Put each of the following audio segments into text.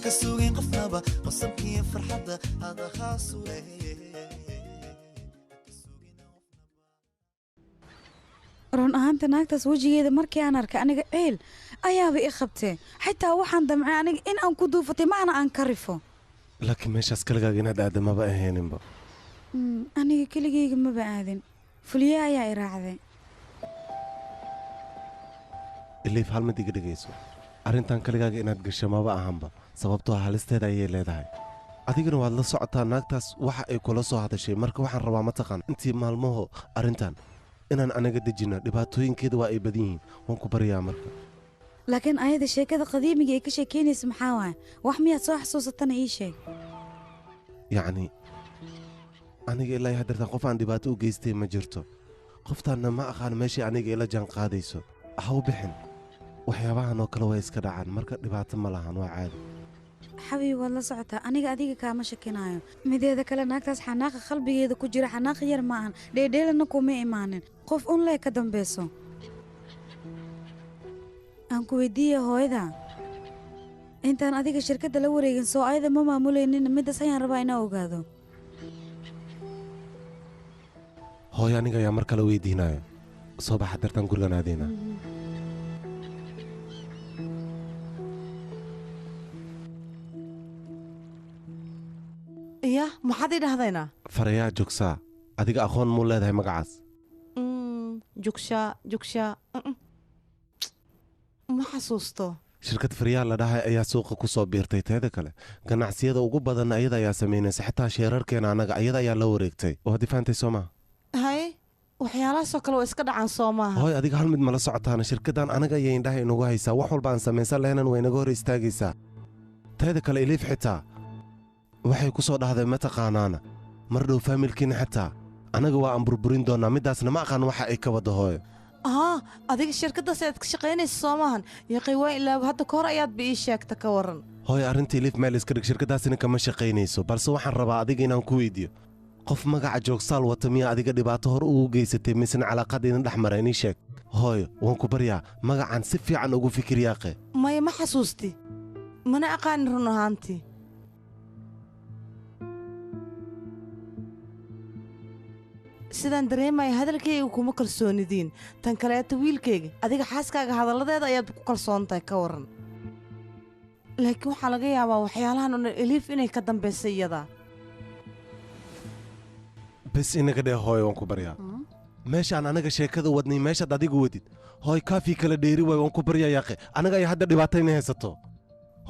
كسوين قفنابا قصبكي فرحة هذا خاص run ahaanta naagtaas wejigeeda markii aan arkay aniga ceel ayaaba i qabtee xitaa waxaan damcay aniga in aan ku duufatay maana aan ka rifo laakiin meeshaas kaligaaga inaad aada maba ahayninba aniga keligayga maba aadin fuliye ayaa i raacday iliif hal mid iga dhegayso arrintan kaligaaga inaad gasho maba ahanba sababtoo halisteeda ayay leedahay adigana waad la socotaa naagtaas waxa ay kula soo hadashay marka waxaan rabaa mataqaan intii maalmaho arrintan inaan anaga dejinno dhibaatooyinkeeda waa ay badan yihiin waan ku baryaa marka laakiin ayada sheekada qadiimiga ay ka sheekaynaysa maxaa waaye wax miyaad soo xasuusatana ii sheeg yacni aniga ilaa haddeertaan qof aan dhibaato u geystay ma jirto qoftaanna ma aqaan meeshii aniga ila jaan qaadayso ha u bixin waxyaabahan oo kale way iska dhacaan marka dhibaato ma lahan waa caadi xabiib waad la socotaa aniga adiga kaama shakinaayo mideeda kale naagtaas xanaaqa qalbigeeda ku jira xanaaq yar ma ahan dheedheelana kuma imaanin qof un lee ka dambayso aan ku weydiiya hooyada intaan adiga shirkadda la wareegin soo ayada ma maamulaynin middaas ayaan rabaa inaa ogaado hooyo aniga ayaa mar kale weydiinaya soo baxa dartaan gurigan aadayna iya maxaad ii dhahdaynaa farayaa joogsaa adiga aqoon muu leedahay magacaas jugshaa ma xasuusto shirkad faryaal la dhahay ayaa suuqa ku soo biirtay teeda kale ganacsiyada ugu badanna ayada ayaa samaynaysa xitaa sheerarkeena annaga ayada ayaa la wareegtay oo haddii fahamtay soo maha haye waxyaalahaasoo kale waa iska dhacaan soo maaha hooy adiga hal mid mala socotaana shirkaddan anaga ayay indhaha inugu haysaa wax walba aan samaysan lahaynan way naga hor istaagaysaa teeda kale iliif xitaa waxay ku soo dhahday mataqaanaana mar dhow faamilkiina xitaa annaga waa aan burburin doonnaa middaasna ma aqaan waxa ay ka wadda hooyo adiga shirkaddaas ayaad ka shaqaynaysa soo maahan yaqay waa ilaaba hadda ka hor ayaadba ii sheegta ka warran hooy arrinta iliif meel iska dhig shirkaddaasina kama shaqaynayso balse waxaan rabaa adiga inaan ku weydiiyo qof magaca joogsaal wata miyaa adiga dhibaato hor ugu geysatay misna calaaqadiina dhex mara inii sheeg hooyo waan ku baryaa magacan si fiican ugu fikir yaaqe maya ma xasuusti mana aqaanin run ahaantii sidaan dareemaya hadalkayga kuma kalsoonidiin tan kaleeto wiilkayga adiga xaaskaaga hadalladeeda ayaad ku kalsoon tahay ka warran laakiin waxaa laga yaabaa waxyaalahan oo dhan eliif inay ka dambaysay iyadaa bes inaga dheh hooyo waan ku baryaa meeshaan anaga sheekada wadnay meeshaad adigu wadid hooy kaafii kala dheeri waay waan ku baryaa yaaqe anaga ayaa hadda dhibaata inay haysato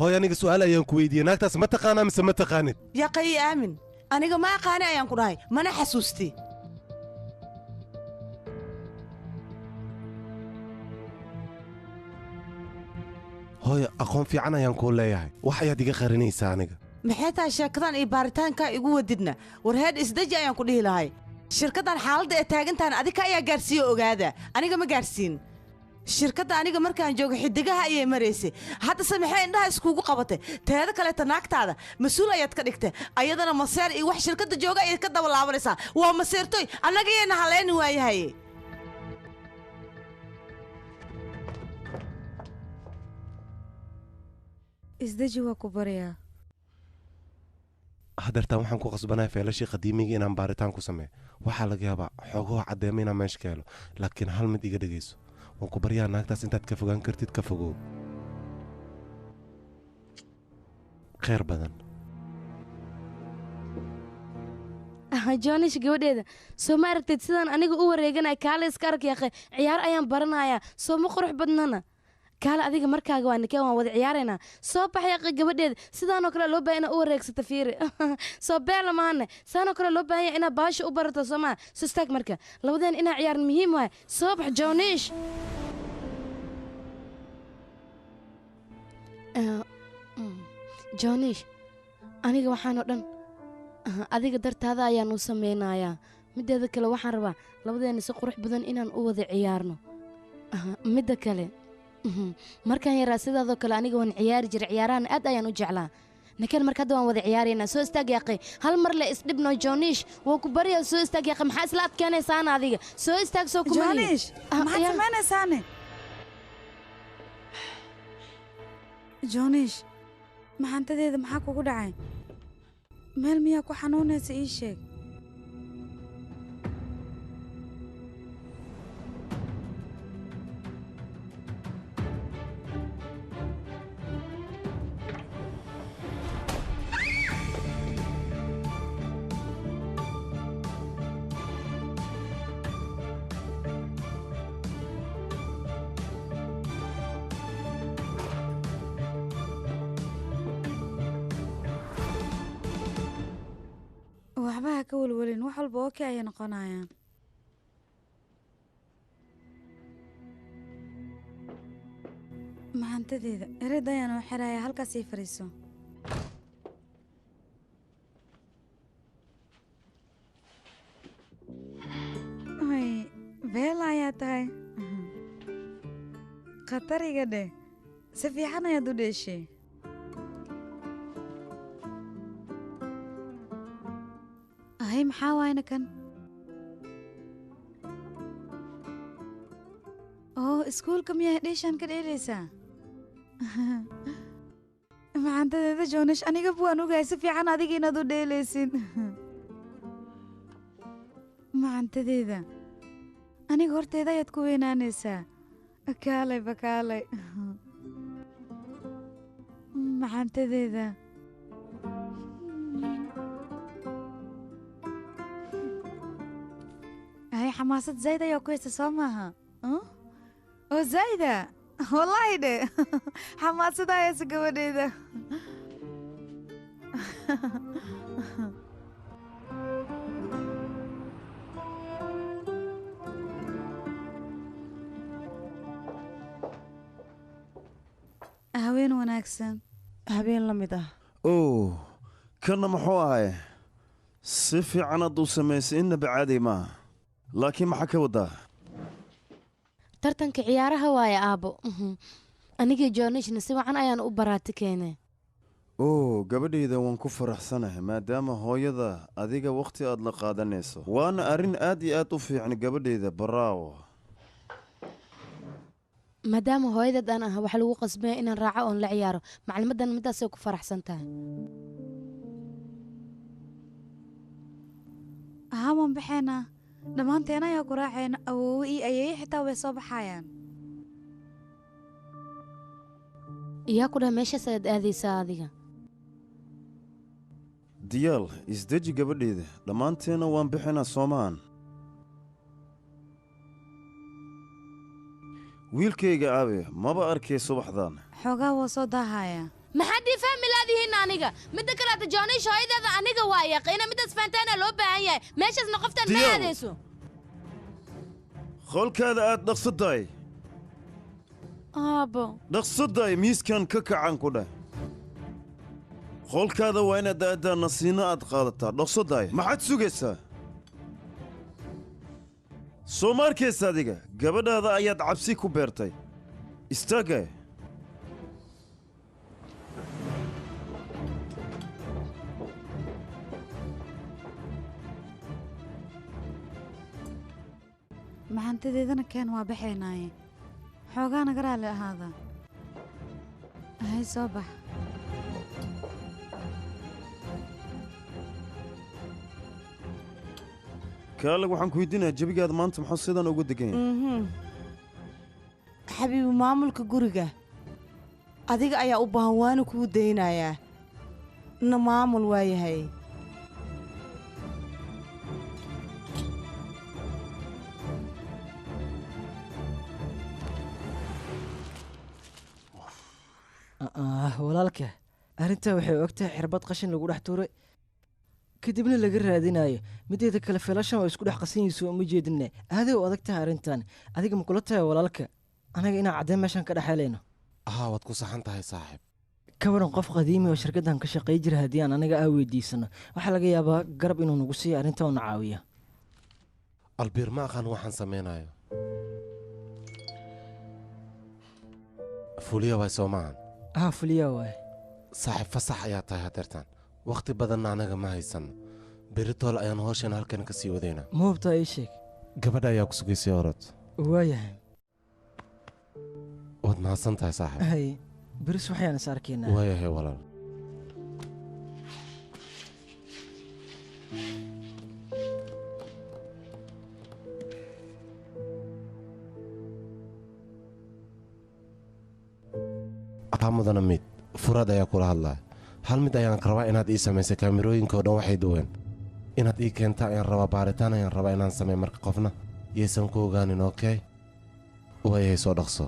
hooy aniga su'aal ayaan ku weydiiyey naagtaas ma taqaanaa mise ma taqaanid yaaqe ii aamin aniga ma aqaani ayaan ku dhahay mana xasuusti hooyo aqoon fiican ayaan kuu leeyahay wax ayaad iga qarinaysaa aniga maxay tahay sheekadan iyo baaritaankaa igu wadidna war heed isdeji ayaan ku dhihi lahay shirkaddan xaaladda ee taagantahan adika ayaa gaarsiiye ogaada aniga ma gaarsiin shirkadda aniga markaan joogo xidigaha ayay maraysay haddase maxay indhaha iskugu qabatay teeda kaleeta naagtaada mas-uul ayaad ka dhigtay ayadana maseer iyo wax shirkadda jooga ayaad ka daba laabanaysaa waa maseertoy annaga yayna hallayni waayahay isdeji waa ku baryaa haddeertaan waxaan ku qasbanaya feelashii qadiimigii inaan baaritaan ku sameeyo waxaa laga yaabaa xoogahoo caddeema inaan meesha ka helo laakiin hal mid iga dhegayso waan ku baryaa naagtaas intaad ka fogaan kartid ka fogow khayr badan joonish gabadheeda soo ma aragtid sidaan aniga u wareeganaya kaale iska ark yaaqe ciyaar ayaan baranayaa soo ma qurux badnana kaale adiga markaaga waa nikee waan wada ciyaaraynaa soo bax yaaqe gabadheeda sidaanoo kale loo baahan inaa u wareegsata fiiri soo beela maahane saanoo kale loo baahan yahay inaad baasha u barato soo maa soo istaag marka labadeen inaa ciyaarin muhiim waay soo bax joonish joonish aniga waxaanoo dhan adiga dartaada ayaan u samaynayaa mideeda kale waxaan rabaa labadeena si qurux badan inaan u wada ciyaarno midda kale markaan yaraa sidaadoo kale aniga waan ciyaari jiray ciyaarahan aad ayaan u jeclaa nakeen marka hadda waan wada ciyaaraynaa soo istaag yaaqay hal mar le isdhibno joonish waa ku baryaa soo istaag yaaqay maxaa isla adkeenaysaana adiga soo istaag soo joonish maxaad samaynaysaane joonish maxantadeeda maxaa kugu dhacay meel miyaa ku xanuunaysa ii sheeg waxba ha ka welwelin wax walba okay ayay noqonayaan maxantadeeda erid ayaan u xirayaa halkaas ii fadhiiso ay beela ayaa tahay khatar iga dheh si fiican ayaad u dheeshay hay maxaa waayna kan oo iskuulka miyaa dheeshaan ka dheelaysaa maxantadeeda joonash aniga buwaan ogahay si fiican adiga inaad u dheelaysin maxantadeeda aniga horteeda ayaad ku weynaanaysaa kaalay bakaalay maxantadeeda هاي حماسة زايدة يا كويسة سامها أو زايدة والله ده حماسة ده يا سكواني ده هوين وناكسن habeen la mid ah oo kana muxuu ahay si fiican aad u samaysay inaba caadi maaha laakiin maxaa ka wadaa tartanka ciyaaraha waaye aabbo anigii joonishna si wacan ayaan u baraati keenay oo gabadhayda waan ku faraxsanahay maadaama hooyada adiga wakhti aad la qaadanayso waana arrin aad iyo aad u fiican gabadhayda baraawo maadaama hooyadad aan ah waxa lagu qasbaya inaan raaco oon la ciyaaro maclimadan midaasay ku faraxsan tahay haman baxeenaa dhammaanteen ayaa ku raacayna awoowe iyo ayeeye xitaa way soo baxayaan iyaa ku dhaha meeshaas ayaad aadaysaa adiga diyaal isdeji gabadhayda dhammaanteenna waan bixinaa soomaan wiilkayga aabe maba arkay subaxdan xoogaa waa soo daahayaa maxaad ii fahmi laadihiin aniga midda kaleeta joonish hooyadeeda aniga waa yaqiina midaas fahantaana loo baahan yahay meeshaasna qoftaan ma aadayso qolkaada aad dhaqsadaay aabbo dhaqsadaay miiskan ka kacan ku dheh qolkaada waa inaad aaddaa nasiino aad qaadataa dhaqsadaay maxaad sugaysaa soo ma arkaysa adiga gabadhaada ayaad cabsi ku beertay istaagay maxantadeedana keen waa baxaynaaye xoogaa naga raali ahaada hay soo bax kaalag waxaan ku weydiinayaa jebigaada maanta muxuu sidan ugu degan yahay xabiibi maamulka guriga adiga ayaa u baahan waana kuu daynayaa na maamul waayahay walaalka arrintaa waxay og tahay xirbad qashin lagu dhex tuuray kadibna laga raadinayo mideeda kale feelashan waa isku dhex qasanyihiiso uma jeedinne aaday u adag tahay arrintan adiga ma kula tahay walaalka anaga inaan caddeen meeshan ka dhexelayno haa waad ku saxan tahay saaxiib ka waran qof qadiimi oo shirkaddan ka shaqay jira haddii aan anaga weydiisano waxaa laga yaabaa garab inuu nagu siiyo arrinta una caawiya albiir ma aqaan waxaan samaynayo fuliya waay soo maahan fuliyaa waay saaxiib fasax ayaa tahay hadeertaan wakhti badanna anaga ma haysanno beritool ayaan howshan halkan ka sii wadaynaa ma hubtaa ii sheeg gabadha ayaa ku sugaysay orod waayahay waad mahadsan tahay saaxiib hay beris waxayaan is arkaynaa waayahay walaal haa mudana mid furaad ayaa kula hadlaya hal mid ayaan rabaa inaad ii samaysay kaamirooyinka oo dhan waxay duween inaad ii keenta ayaan rabaa baaritaan ayaan rabaa inaan samey marka qofna yaysan ku ogaanin okey waayay soo dhaqso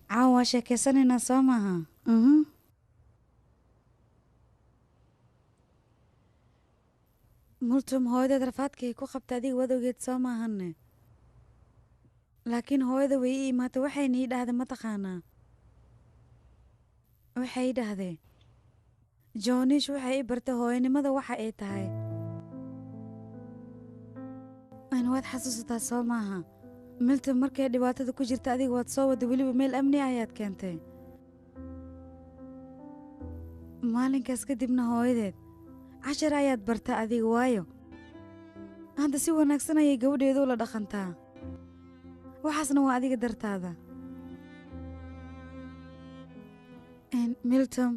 caawa waa sheekaysanaynaa soo maaha multum hooyadeed rafaadkay ku qabta adiga wadowgeed soo maahanne laakiin hooyada way ii imaatay waxayna ii dhahday mataqaanaa waxay ii dhahdee joonish waxay ii bartay hooyanimada waxa ay tahay waad xasuusataa soo maaha milton markay dhibaatada ku jirta adiga waad soo wadda weliba meel amni ayaad keentay maalinkaas kadibna hooyadeed cashar ayaad barta adiga waayo hadda si wanaagsan ayay gabadheedu ula dhaqantaa waxaasna waa adiga dartaada milton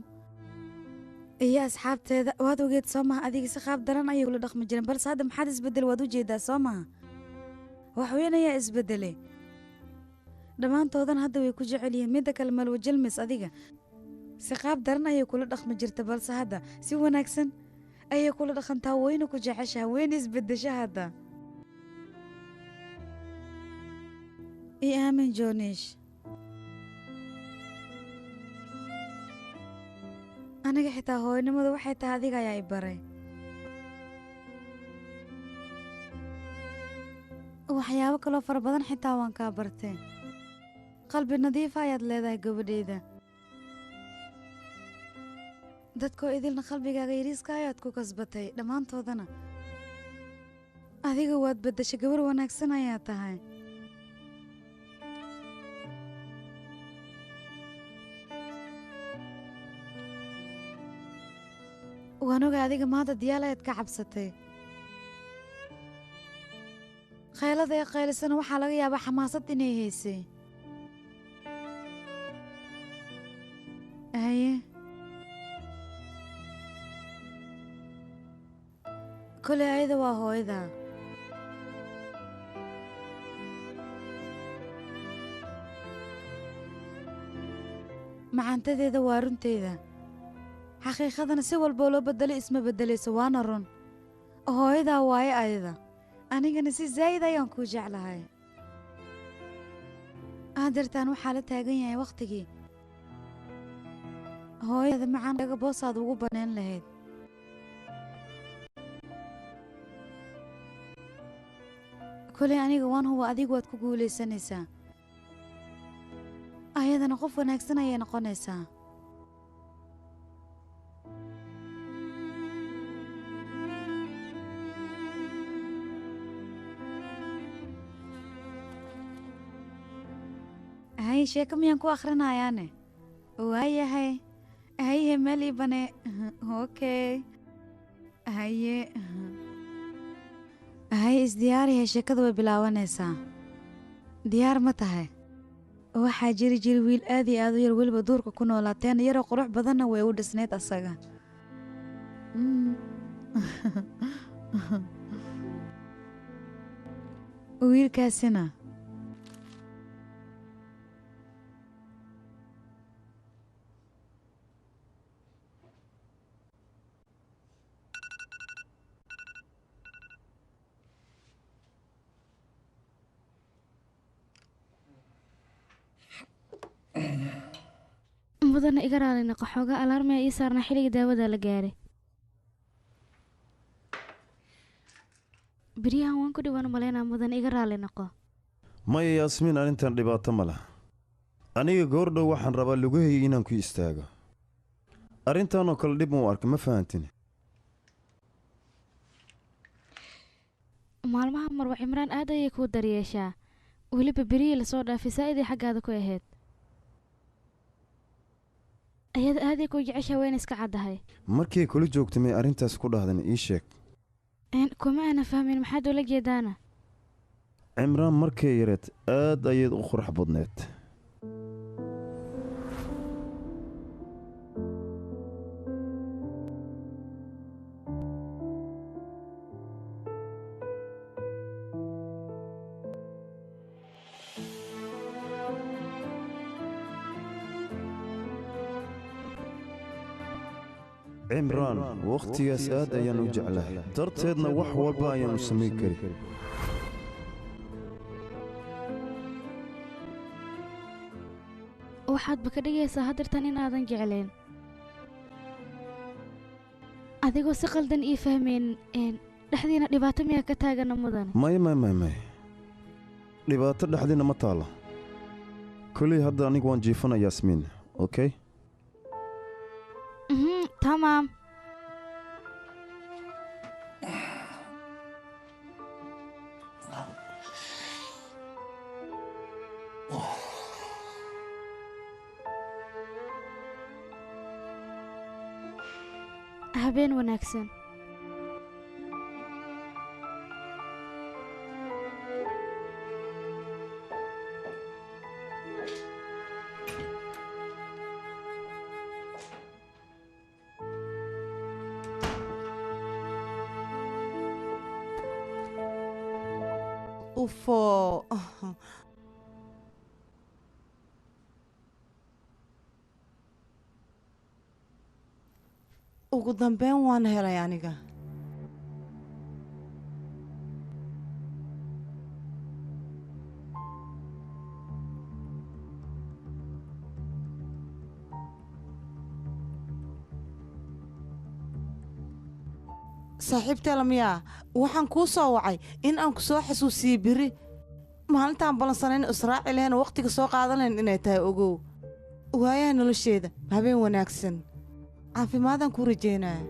iyo asxaabteeda waad ogeed soo maha adiga si qaab daran ayay ula dhaqmi jireen balse hadda maxaad isbeddel waad u jeedaa soo maha waxweyn ayaa isbeddelay dhammaantoodan hadda way ku jecel yihiin midda kale malwa jalmis adiga si qaab daran ayay kula dhaqmi jirta balse hadda si wanaagsan ayay kula dhaqantaa wayna ku jeceshaha wayna isbeddesha hadda ii aamin joonish aniga xitaa hooyanimadu waxay tahay adiga ayaa i baray waxyaabo kaloo fara badan xitaa waan kaa bartay qalbi nadiifa ayaad leedahay gabadheyda dadkoo idilna qalbigaaga yariiska ayaad ku kasbatay dhammaantoodana adiga waad beddeshay gabar wanaagsan ayaa tahay waan oga adiga maanta diyaal ayaad ka cabsatay khaylada ee qaylisana waxaa laga yaabaa xamaasad inay haysay haye koley ayada waa hooyada macaantadeeda waa runteyda xaqiiqadana si walboo loo beddelo isma beddelayso waana run hooyadaa waaye ayada anigana si zaa'id ayaan kuu jeclahay aadirtaan waxaa la taagan yahay wakhtigii hooyada macaan kaga boosaad ugu banayn lahayd koley aniga waan huwa adigu waad ku guulaysanaysaa ayadana qof wanaagsan ayay noqonaysaa haye sheeko miyaan ku akhrinayaane waayahay haye meel ii bane okey haye haye isdiyaarihe sheekada way bilaabanaysaa diyaar ma tahay waxaa jiri wiil aad iyo aad u yar weliba duurka ku noolaateen yaroo qurux badanna way u dhisnayd asaga wiilkaasina mudana iga raali noqo xoogaa alaarmaya ii saarnaa xilliga daawada la gaaray beryahan waan ku dhawaan malaynaa mudana iga raali noqo maya yaasmiin arrintan dhibaato ma laha aniga goordhow waxaan rabaa lugahayga inaan ku istaago arrintanoo kale dhib mau arka ma fahantini maalmaha marwa cimraan aad ayay kuu daryeeshaa weliba berihii lasoo dhaafay saa'idii xaggaada ku ahayd ayada aaday kuu jeceshaa wayna iska caddahay markay kula joogta may arrintaas ku dhahdan ii sheeg kuma aana fahmin maxaad ula jeedaana cimraan markay yareed aad ayayd u qurux badneed cimraan wakhtigaas aad ayaan u jeclahay darteedna wax walba ayaan u samayn kari waxaadba ka dhigaysaa haddeertan inaadan jecleen adigoo si qaldan ii fahmayn dhexdiina dhibaato miyaa ka taagana mudane may dhibaato dhexdiina ma taalla koley hadda anigu waan jiifana yaasmiin okay tamaam habeen wanaagsan ufo ugu dambeyn waan helay aniga saaxiibteela miyaa waxaan kuu soo wacay in aan ku soo xasuusiyey biri maalintaan ballansanayn israaci lehna wakhtiga soo qaadan lahayn inay tahay ogow waayaha nolosheeda habeen wanaagsan caafimaadaan kuu rajaynaya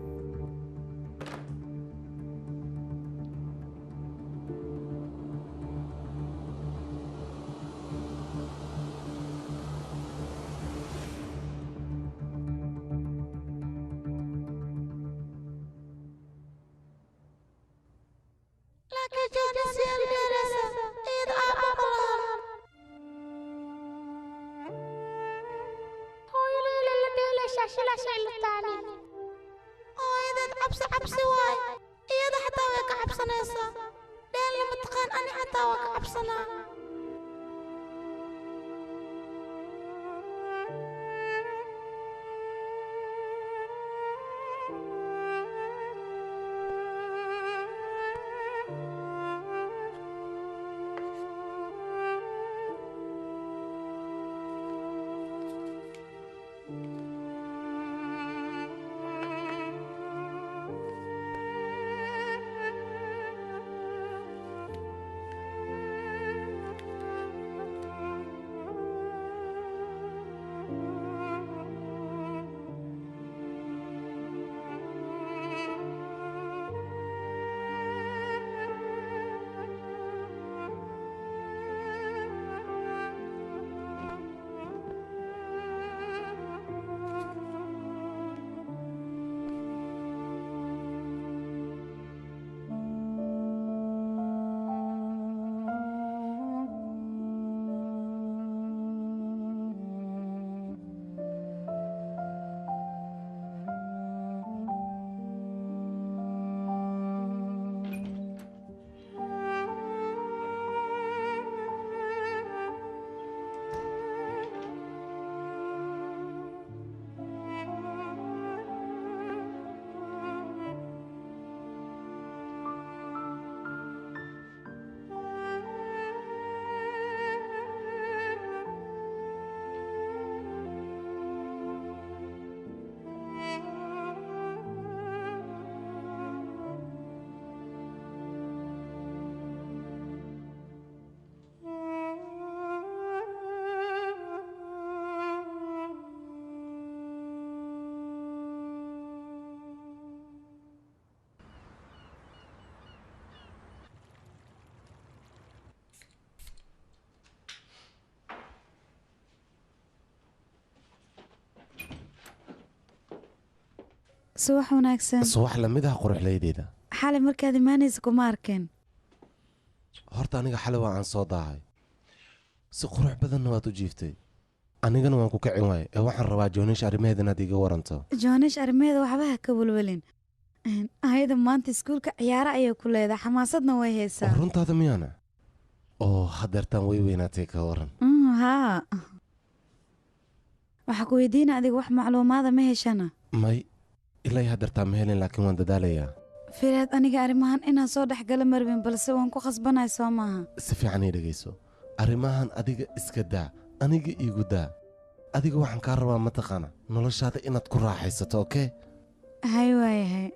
cabsi waay iyada xataa way ka cabsanaysaa dheel lama taqaan ani xataa waa ka cabsanaa subax wanaagsan subax lamid ah quruxlaydeeda xalay markaad imaanaysa kuma arkeen horta aniga xalay waa aan soo daahay si qurux badanna waad u jiiftay anigana waan ku kacin waaye ee waxaan rabaa joonish arrimaheeda inaad iga waranto joonish arrimaheeda waxba ha ka welwelin ayada maanta iskuulka ciyaaro ayay ku leedahay xamaasadna way haysaa runtaada miyaana oo hadeertaan way weynaatay ka waran haa waxaa ku weydiina adiga wax macluumaada ma heshana may ilaa haddartaa ma helin laakiin waan dadaalayaa. firaad aniga arrimahan inaan soo dhex gala marbin balse waan ku khasbanahay soo maaha. si fiican ii dhegayso arrimahan adiga iska daa aniga iigu daa adiga waxaan kaa rabaa mataqaana noloshaada inaad ku raaxaysato okey hay waayahay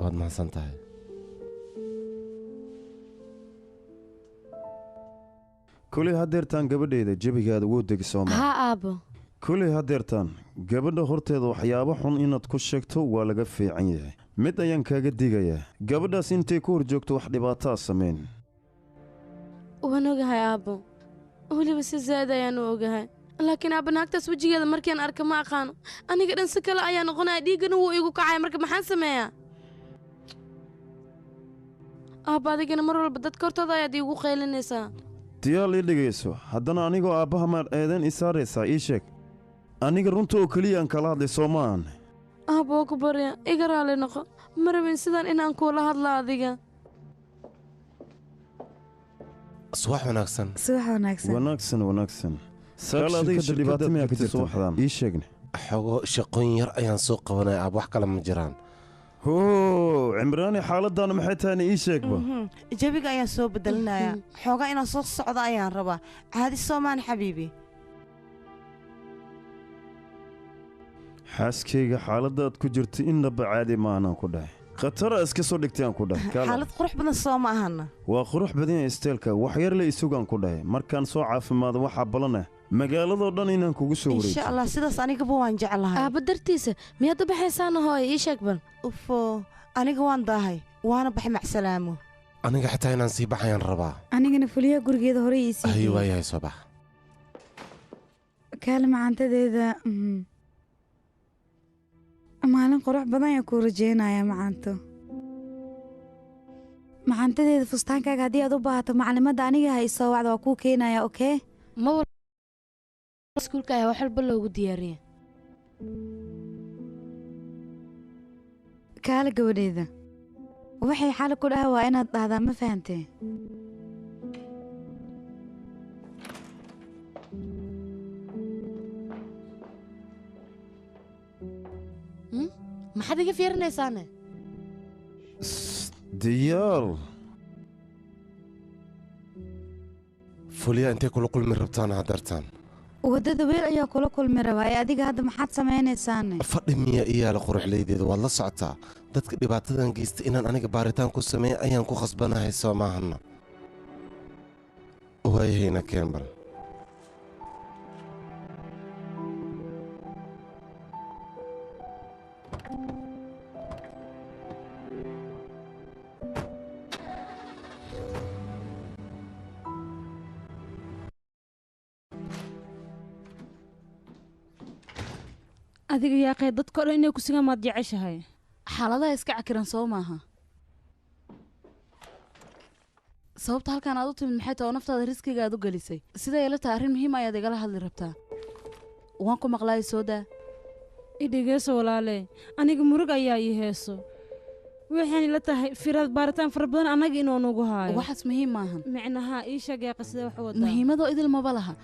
waad mahadsan tahay kuley haddeertaan gabadheeda jebigaada wuu degi sooma haa aabbo kuley haddeertaan gabadha horteeda waxyaabo xun inaad ku sheegto waa laga fiican yahay mid ayaan kaaga digayaa gabadhaas intay ku hor joogto wax dhibaataa samayn waan ogahay aabbo weliba si zaa'id ayaan u ogahay laakiin aabba naagtaas wejigeeda markian arka ma aqaano aniga dhan si kale ayaa noqonaya dhiiggana wuu igu kacaya marka maxaan sameeyaa aabba adigana mar walba dadka hortooda ayaad iigu qaylinaysaa diyaal ii dhegayso haddana anigoo aabbaha maad eedayn ii saaraysaa ii sheeg aniga runta oo keliyaan kala hadlay soo ma aan aabba oo ku barya iga raalli noqo ma rabin sidaan inaan kuula hadla adiga subax wanaagsan subax wanaagsan wanaagsan saal adiga dhibaato miyaa ka jirto waxdaan ii sheegne xogo shaqooyin yar ayaan soo qabanaya aab wax kale ma jiraan hoo cimraani xaaladdaana maxay tahayna ii sheegba jabiga ayaan soo bedelinayaa xoogaa inaan soo socdo ayaan rabaa caadi soomaan xabiibi xaaskayga xaaladdaad ku jirta innaba caadi maahanaan ku dhahay khatara iska soo dhigtay aan ku dhahay xaalad qurux badan soo ma ahana waa qurux badan yahay isteelka wax yar le isugaan ku dhahay markaan soo caafimaado waxaa balana magaaladoo dhan inaan kugu soo wareejiyo insha allah sidaas anigaba waan jeclahay aabba dartiisa miyaad u baxaysaana hooye ii sheeg bal ufo aniga waan daahay waana baxay macsalaamo aniga xitaa inaan sii baxayaan rabaa anigana fuliyaa gurigeeda hore ii sii haye waayahay soo bax kaale macaantadeeda maalin qurux badan ayaan kuu rajaynayaa macaanto macaantadeeda fustaankaaga haddii aad u baahato maclimadda aniga ha isoo wacda waa kuu keenayaa okey ma iskuulka ayaa wax walba loogu diyaariya kaale gabadheeda waxay xali ku dhaha waa inaad dhahdaa ma fahantee maxaad iga fiirinaysaane diyaar fuliya intay kula kulmi rabtaan haddartaan waddada weel ayaa kula kulmi rabaa ee adiga hadda maxaad samaynaysaane fadhi miya iyaala quruxlaydeeda waad la socotaa dadka dhibaatadan geysta inaan aniga baaritaan ku sameeya ayaan ku khasbanahay soo maahana waayahayna keenbal adiga yaaqee dadkao dhan inay ku sugaan maad jeceshahay xaaladaha iska cakiran soo maaha sababta halkaan aad u timid maxay tahay oo naftaada riskiga aad u gelisay siday ila tahay arrin muhiim ayaad igala hadli rabtaa waan ku maqlaay soo daa idhegeyso walaale aniga murug ayaa ii heeso waxaan ila tahay firaad baaritaan fara badan annaga inuu nugu haayo waxaas muhiim maahan micnaha ii sheeg yaaqe sidee wax wadaa muhiimadoo idil maba laha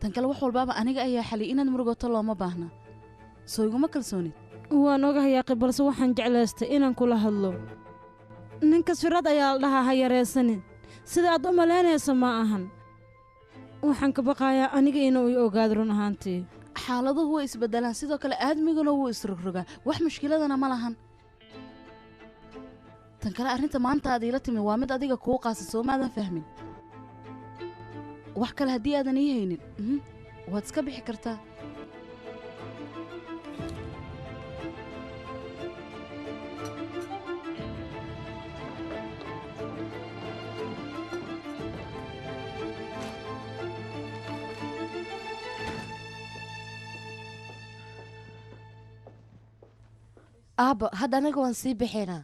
tan kale wax walbaaba aniga ayaa xaliy inaad murugoto looma baahna soo iguma kalsoonid waan ogahay yaaqi balse waxaan jeclaystay inaan kula hadlo ninkas firaad ayaa la dhahaa ha yaraysanin sida aad u malaynayso ma ahan waxaan ka baqayaa aniga inuu i ogaado run ahaantii xaaladuhu way isbeddelaan sidoo kale aadmiguna wuu isrogrogaa wax mushkiladana ma lahan tan kale arrinta maanta aad iila timi waa mid adiga kuu qaasa soo maadan fahmin wax kale haddii aadan ii haynin waad iska bixi kartaa aabba hadda anaga waan sii bixinaa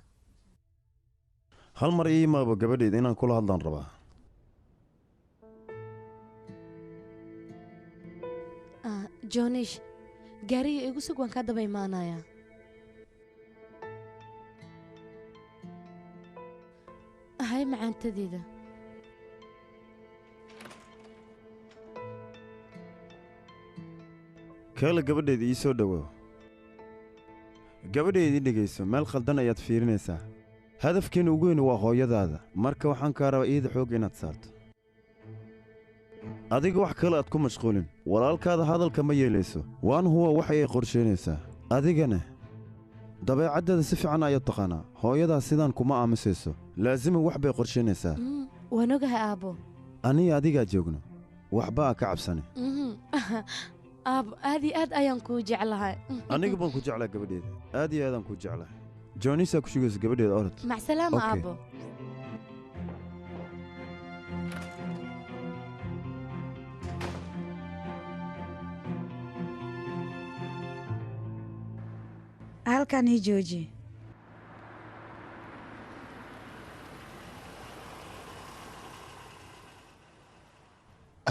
hal mar ii imaaba gabadheeda inaan kula hadlaan rabaa joonish gaariga igu sug waan kaa daba imaanayaa hay macaantadeeda kaala gabadheeda ii soo dhowaaw gabadheedii dhegayso meel khaldan ayaad fiirinaysaa hadafkeena ugu weyn waa hooyadaada marka waxaan kaa rabaa iyada xoog inaad saarto adiga wax kale aad ku mashquulin walaalkaada hadalka ma yeelayso waan huwa wax ayay qorshaynaysaa adigana dabeecaddeeda si fiican ayaad taqaanaa hooyadaa sidaan kuma aamusayso laasiman wax bay qorshaynaysaa waan ogahay aabbo aniga adigaa joogno waxba aa ka cabsani aabbo aad iyo aad ayaan kuu jeclahay aniga baan ku jeclaa gabadheeda aad iyo aadaan kuu jeclahay joonisaa ku shugaysa gabadheeda orod macsalaama aabbo halkan ii jooji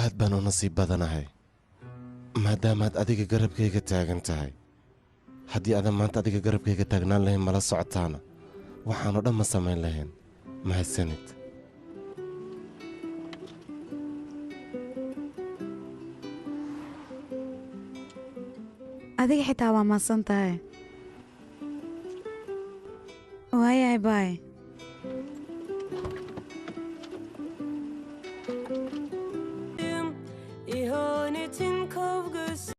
aad baan u nasiib badanahay maadaamaad adiga garabkayga taagan tahay haddii aadan maanta adiga garabkayga taagnaan lahayn mala socotaana waxaanoo dhan ma samayn lahayn mahadsanid adiga xitaa waa mahadsan tahay waayahay baay İhanetin kavgası